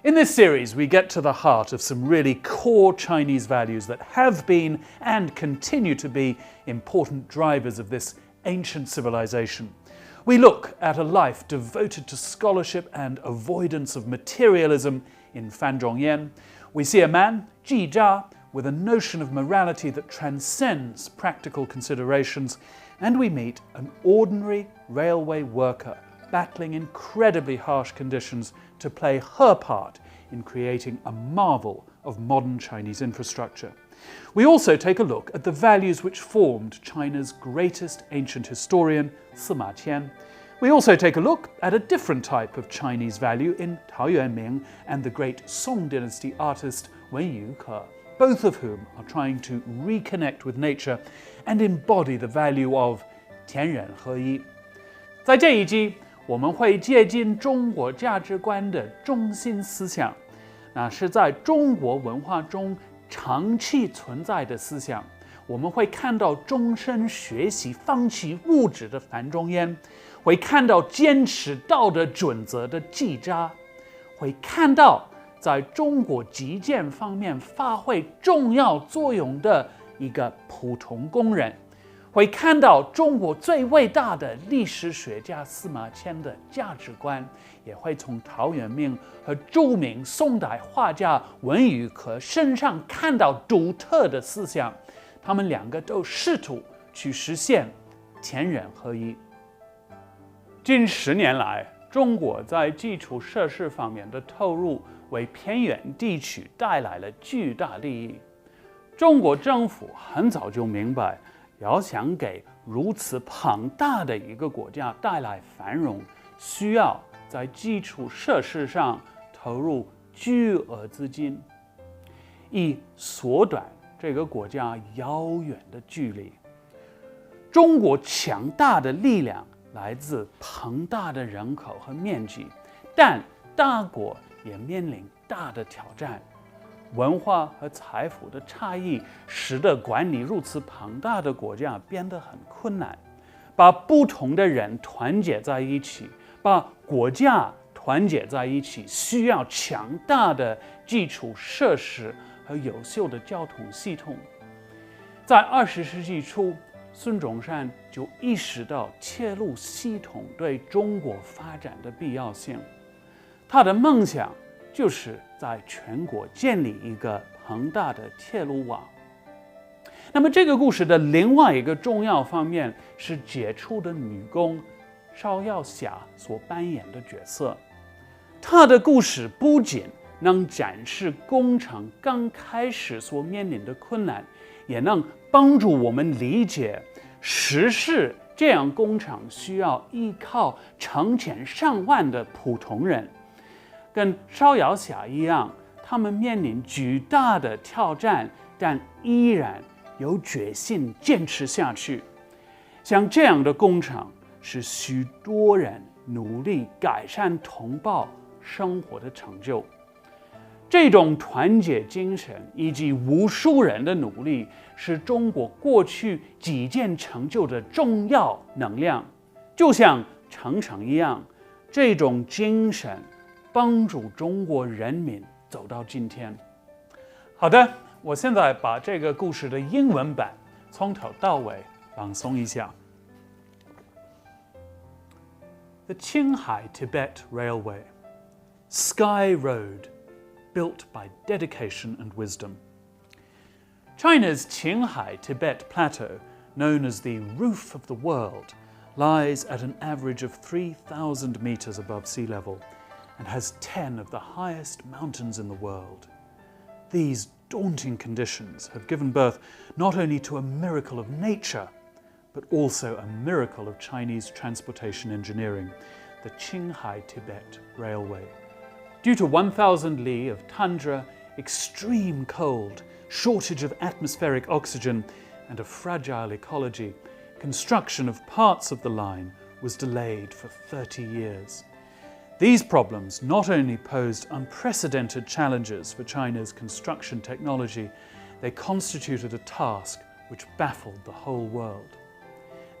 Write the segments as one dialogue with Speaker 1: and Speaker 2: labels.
Speaker 1: In this series, we get to the heart of some really core Chinese values that have been and continue to be important drivers of this ancient civilization. We look at a life devoted to scholarship and avoidance of materialism in Fan Zhongyan. We see a man, Ji Zha, with a notion of morality that transcends practical considerations, and we meet an ordinary railway worker battling incredibly harsh conditions to play her part in creating a marvel of modern Chinese infrastructure. We also take a look at the values which formed China's greatest ancient historian, Sima Qian. We also take a look at a different type of Chinese value in Tao Yuanming and the great Song Dynasty artist Wen Yuke, both of whom are trying to reconnect with nature and embody the value of 天人合一。在这一集，我们会借鉴中国价值观的中心思想，那是在中国文化中长期存在的思想。我们会看到终身学习、放弃物质的樊中烟，会看到坚持道德准则的季札，会看到在中国基建方面发挥重要作用的一个普通工人，会看到中国最伟大的历史学家司马迁的价值观，也会从陶渊明和著名宋代画家文宇可身上看到独特的思想。他们两个都试图去实现天人合一。近10年来，中国在基础设施方面的投入为偏远地区带来了巨大利益。中国政府很早就明白，要想给如此庞大的一个国家带来繁荣，需要在基础设施上投入巨额资金，以缩短这个国家遥远的距离。中国强大的力量来自庞大的人口和面积，但大国也面临大的挑战。文化和财富的差异使得管理如此庞大的国家变得很困难。把不同的人团结在一起，把国家团结在一起，需要强大的基础设施和优秀的交通系统。在20世纪初，孙中山就意识到铁路系统对中国发展的必要性。他的梦想就是在全国建立一个庞大的铁路网。那么这个故事的另外一个重要方面是杰出的女工邵耀霞所扮演的角色。她的故事不仅能展示工程刚开始所面临的困难，也能帮助我们理解实施这样工程需要依靠成千上万的普通人。跟邵耀霞一样，他们面临巨大的挑战，但依然有决心坚持下去。像这样的工程是许多人努力改善同胞生活的成就。这种团结精神以及无数人的努力，是中国过去几件成就的重要能量。就像长城一样，这种精神帮助中国人民走到今天。好的，我现在把这个故事的英文版从头到尾朗诵一下。The Qinghai Tibet Railway, Sky Road, built by dedication and wisdom. China's Qinghai Tibet Plateau, known as the roof of the world, lies at an average of 3,000 meters above sea level and has 10 of the highest mountains in the world. These daunting conditions have given birth not only to a miracle of nature, but also a miracle of Chinese transportation engineering, the Qinghai Tibet Railway. Due to 1,000 li of tundra, extreme cold, shortage of atmospheric oxygen, and a fragile ecology, construction of parts of the line was delayed for 30 years. These problems not only posed unprecedented challenges for China's construction technology, they constituted a task which baffled the whole world.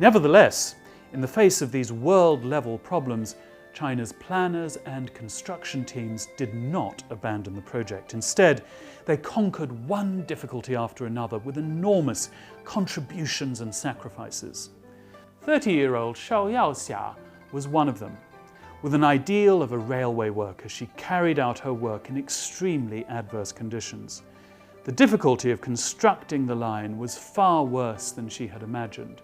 Speaker 1: Nevertheless, in the face of these world-level problems, China's planners and construction teams did not abandon the project. Instead, they conquered one difficulty after another with enormous contributions and sacrifices. 30-year-old Shao Yaoxia was one of them. With an ideal of a railway worker, she carried out her work in extremely adverse conditions. The difficulty of constructing the line was far worse than she had imagined.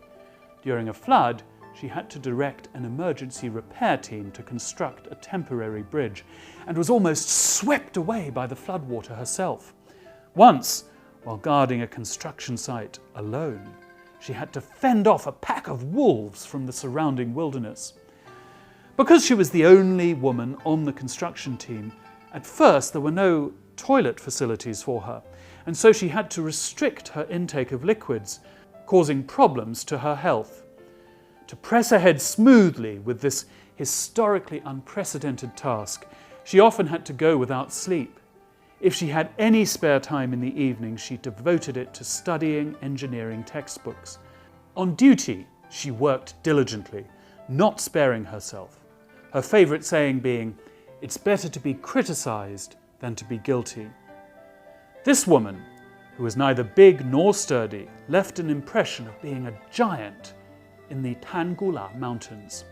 Speaker 1: During a flood, she had to direct an emergency repair team to construct a temporary bridge and was almost swept away by the floodwater herself. Once, while guarding a construction site alone, she had to fend off a pack of wolves from the surrounding wilderness. Because she was the only woman on the construction team, at first there were no toilet facilities for her, and so she had to restrict her intake of liquids, causing problems to her health. To press ahead smoothly with this historically unprecedented task, she often had to go without sleep. If she had any spare time in the evening, she devoted it to studying engineering textbooks. On duty, she worked diligently, not sparing herself. Her favourite saying being, "It's better to be criticised than to be guilty." This woman, who was neither big nor sturdy, left an impression of being a giant in the Tangula Mountains.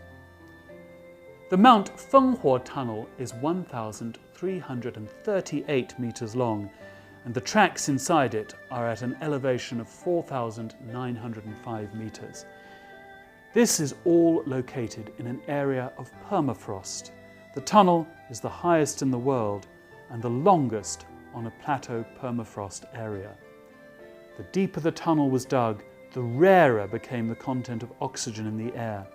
Speaker 1: The Mount Fenghuo Tunnel is 1,338 metres long, and the tracks inside it are at an elevation of 4,905 metres. This is all located in an area of permafrost. The tunnel is the highest in the world and the longest on a plateau permafrost area. The deeper the tunnel was dug, the rarer became the content of oxygen in the air.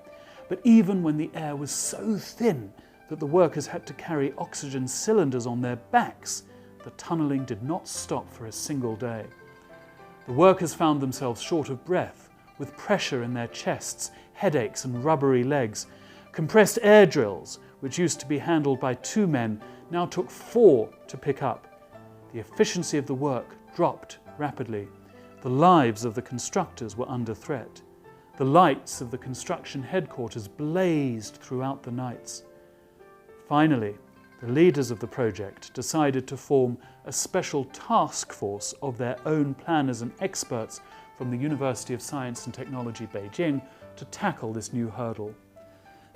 Speaker 1: But even when the air was so thin that the workers had to carry oxygen cylinders on their backs, the tunnelling did not stop for a single day. The workers found themselves short of breath, with pressure in their chests, headaches and rubbery legs. Compressed air drills, which used to be handled by 2 men, now took 4 to pick up. The efficiency of the work dropped rapidly. The lives of the constructors were under threat. The lights of the construction headquarters blazed throughout the nights. Finally, the leaders of the project decided to form a special task force of their own planners and experts from the University of Science and Technology, Beijing, to tackle this new hurdle.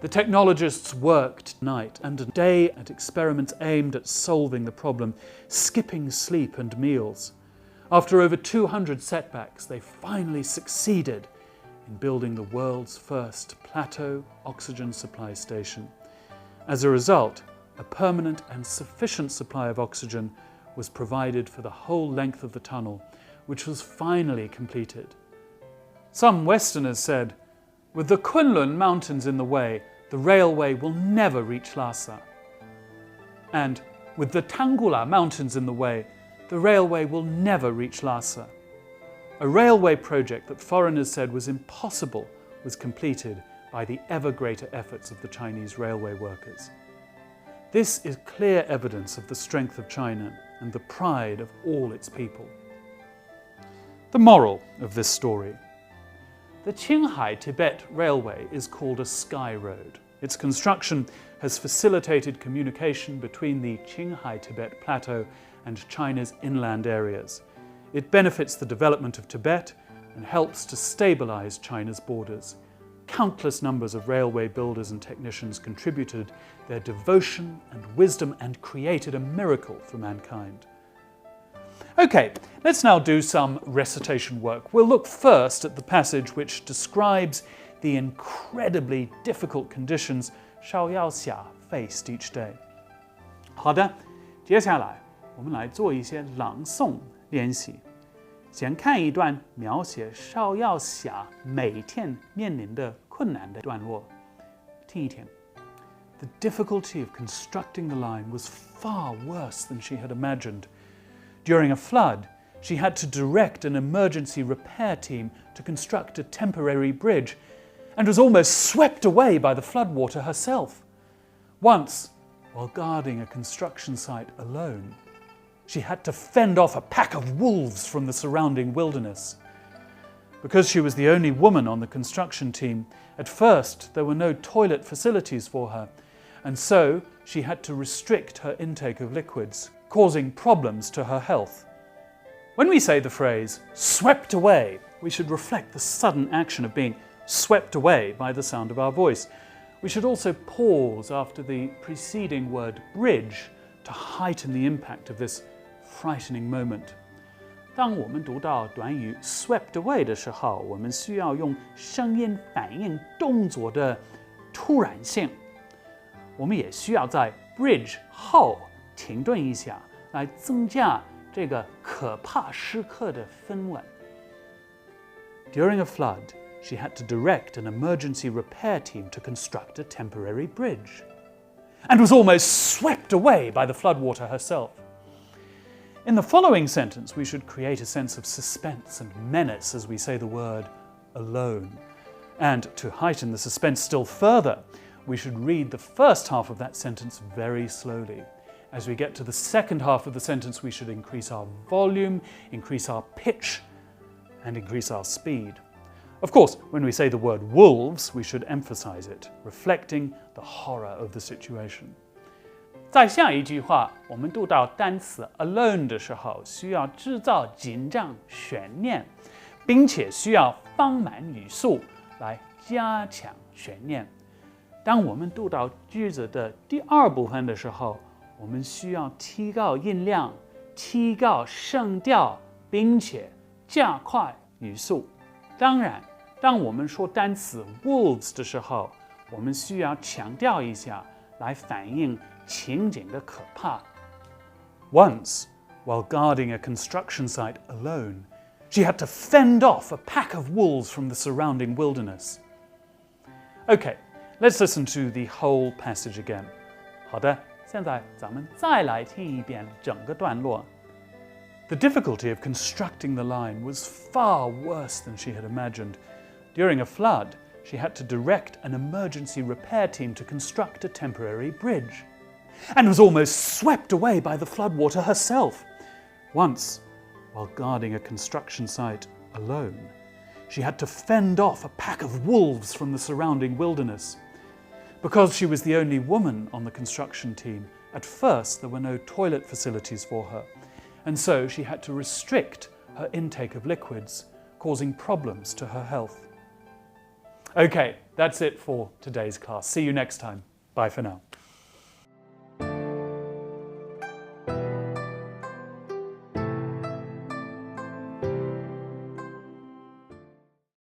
Speaker 1: The technologists worked night and day at experiments aimed at solving the problem, skipping sleep and meals. After over 200 setbacks, they finally succeeded in building the world's first plateau oxygen supply station. As a result, a permanent and sufficient supply of oxygen was provided for the whole length of the tunnel, which was finally completed. Some Westerners said, "With the Kunlun Mountains in the way, the railway will never reach Lhasa." And with the Tangula Mountains in the way, the railway will never reach Lhasa. A railway project that foreigners said was impossible was completed by the ever greater efforts of the Chinese railway workers. This is clear evidence of the strength of China and the pride of all its people. The moral of this story. The Qinghai Tibet Railway is called a sky road. Its construction has facilitated communication between the Qinghai Tibet Plateau and China's inland areas. It benefits the development of Tibet and helps to stabilize China's borders. Countless numbers of railway builders and technicians contributed their devotion and wisdom and created a miracle for mankind. Okay, let's now do some recitation work. We'll look first at the passage which describes the incredibly difficult conditions Shao Yaoxia faced each day. 好的，接下来我们来做一些朗诵练习。先看一段描写邵耀霞每天面临的困难的段落，听一听。The difficulty of constructing the line was far worse than she had imagined. During a flood, she had to direct an emergency repair team to construct a temporary bridge and was almost swept away by the floodwater herself. Once, while guarding a construction site alone, she had to fend off a pack of wolves from the surrounding wilderness. Because she was the only woman on the construction team, at first there were no toilet facilities for her, and so she had to restrict her intake of liquids, causing problems to her health. When we say the phrase swept away, we should reflect the sudden action of being swept away by the sound of our voice. We should also pause after the preceding word bridge to heighten the impact of this frightening moment. 当我们读到短语 swept away 的时候，我们需要用声音反映动作的突然性。我们也需要在 bridge 后停顿一下，来增加这个可怕时刻的氛围。During a flood, she had to direct an emergency repair team to construct a temporary bridge, and was almost swept away by the floodwater herself. In the following sentence, we should create a sense of suspense and menace as we say the word alone. And to heighten the suspense still further, we should read the first half of that sentence very slowly. As we get to the second half of the sentence, we should increase our volume, increase our pitch, and increase our speed. Of course, when we say the word wolves, we should emphasize it, reflecting the horror of the situation. 在下一句话，我们读到单词 alone 的时候，需要制造紧张悬念，并且需要放慢语速来加强悬念。当我们读到句子的第二部分的时候，我们需要提高音量，提高声调，并且加快语速。当然，当我们说单词 wolves 的时候，我们需要强调一下，来反映情景的可怕。Once, while guarding a construction site alone, she had to fend off a pack of wolves from the surrounding wilderness. Okay, let's listen to the whole passage again. 好的，现在咱们再来听一遍整个段落。The difficulty of constructing the line was far worse than she had imagined. During a flood, she had to direct an emergency repair team to construct a temporary bridge, and was almost swept away by the floodwater herself. Once, while guarding a construction site alone, she had to fend off a pack of wolves from the surrounding wilderness. Because she was the only woman on the construction team, at first there were no toilet facilities for her, and so she had to restrict her intake of liquids, causing problems to her health. Okay, that's it for today's class. See you next time. Bye for now.